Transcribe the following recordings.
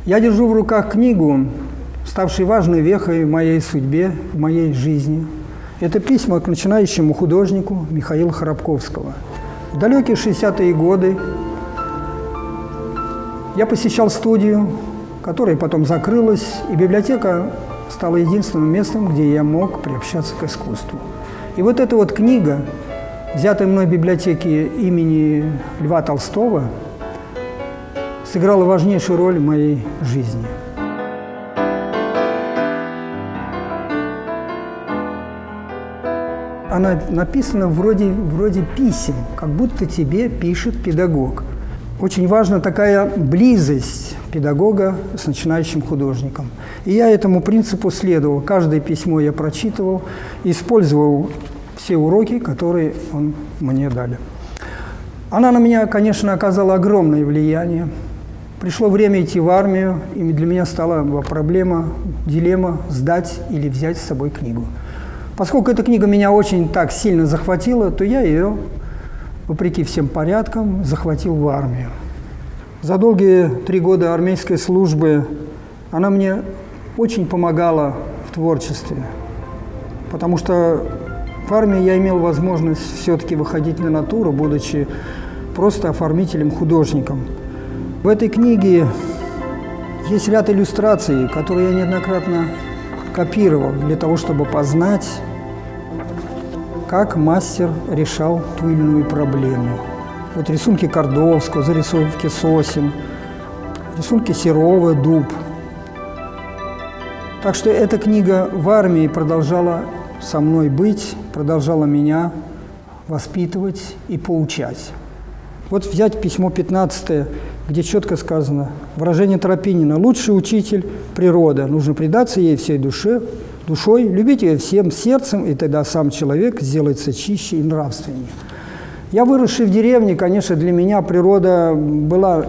Я держу в руках книгу, ставшей важной вехой в моей судьбе, в моей жизни. Это письма к начинающему художнику Михаила Хоробковского. В далекие 60-е годы я посещал студию, которая потом закрылась, и библиотека стала единственным местом, где я мог приобщаться к искусству. И вот эта вот книга, взятая мной в библиотеке имени Льва Толстого, сыграла важнейшую роль в моей жизни. Она написана вроде писем, как будто тебе пишет педагог. Очень важна такая близость педагога с начинающим художником. И я этому принципу следовал. Каждое письмо я прочитывал, использовал все уроки, которые он мне дали. Она на меня, конечно, оказала огромное влияние. Пришло время идти в армию, и для меня стала дилемма сдать или взять с собой книгу. Поскольку эта книга меня очень так сильно захватила, то я ее, вопреки всем порядкам, захватил в армию. За долгие 3 года армейской службы она мне очень помогала в творчестве, потому что в армии я имел возможность все-таки выходить на натуру, будучи просто оформителем-художником. В этой книге есть ряд иллюстраций, которые я неоднократно копировал для того, чтобы познать, как мастер решал ту или иную проблему. Вот рисунки Кордовского, зарисовки сосен, рисунки Серова, дуб. Так что эта книга в армии продолжала со мной быть, продолжала меня воспитывать и поучать. Вот взять письмо 15, где четко сказано, выражение Тропинина: «Лучший учитель – природа, нужно предаться ей всей душой, любить ее всем сердцем, и тогда сам человек сделается чище и нравственнее». Я, выросший в деревне, конечно, для меня природа была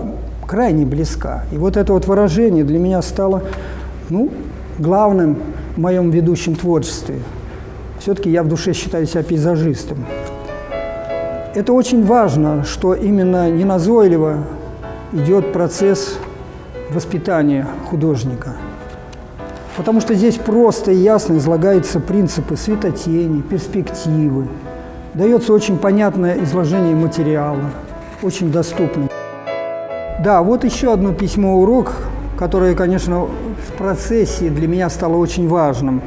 крайне близка. И вот это вот выражение для меня стало главным в моем ведущем творчестве. Все-таки я в душе считаю себя пейзажистом. Это очень важно, что именно неназойливо идет процесс воспитания художника. Потому что здесь просто и ясно излагаются принципы светотени, перспективы. Дается очень понятное изложение материала, очень доступно. Да, вот еще одно письмо-урок, которое, конечно, в процессе для меня стало очень важным.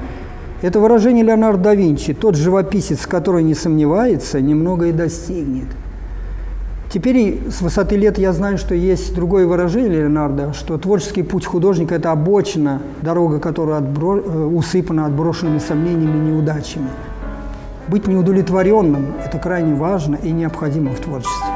Это выражение Леонардо да Винчи: «Тот живописец, который не сомневается, немного и достигнет». Теперь с высоты лет я знаю, что есть другое выражение Леонардо, что творческий путь художника – это обочина, дорога, которая усыпана отброшенными сомнениями и неудачами. Быть неудовлетворенным – это крайне важно и необходимо в творчестве.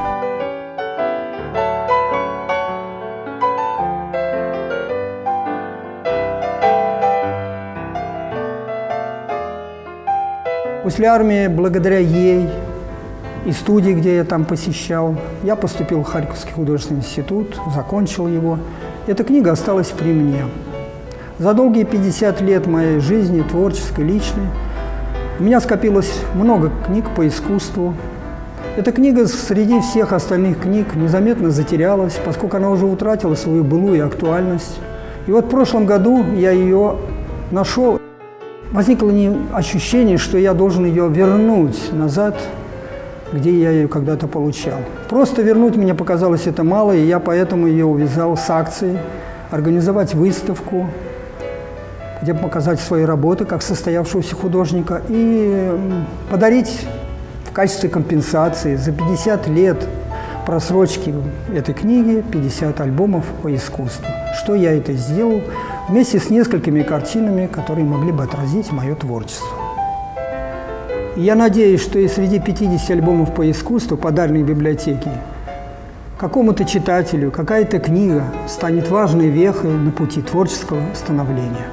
После армии, благодаря ей и студии, где я там посещал, я поступил в Харьковский художественный институт, закончил его. Эта книга осталась при мне. За долгие 50 лет моей жизни, творческой, личной, у меня скопилось много книг по искусству. Эта книга среди всех остальных книг незаметно затерялась, поскольку она уже утратила свою былую актуальность. И вот в прошлом году я ее нашел. Возникло ощущение, что я должен ее вернуть назад, где я ее когда-то получал. Просто вернуть мне показалось это мало, и я поэтому ее увязал с акцией, организовать выставку, где показать свои работы как состоявшегося художника и подарить в качестве компенсации за 50 лет просрочки этой книги 50 альбомов по искусству. Что я это сделал вместе с несколькими картинами, которые могли бы отразить мое творчество. И я надеюсь, что и среди 50 альбомов по искусству, подаренных библиотеке, какому-то читателю какая-то книга станет важной вехой на пути творческого становления.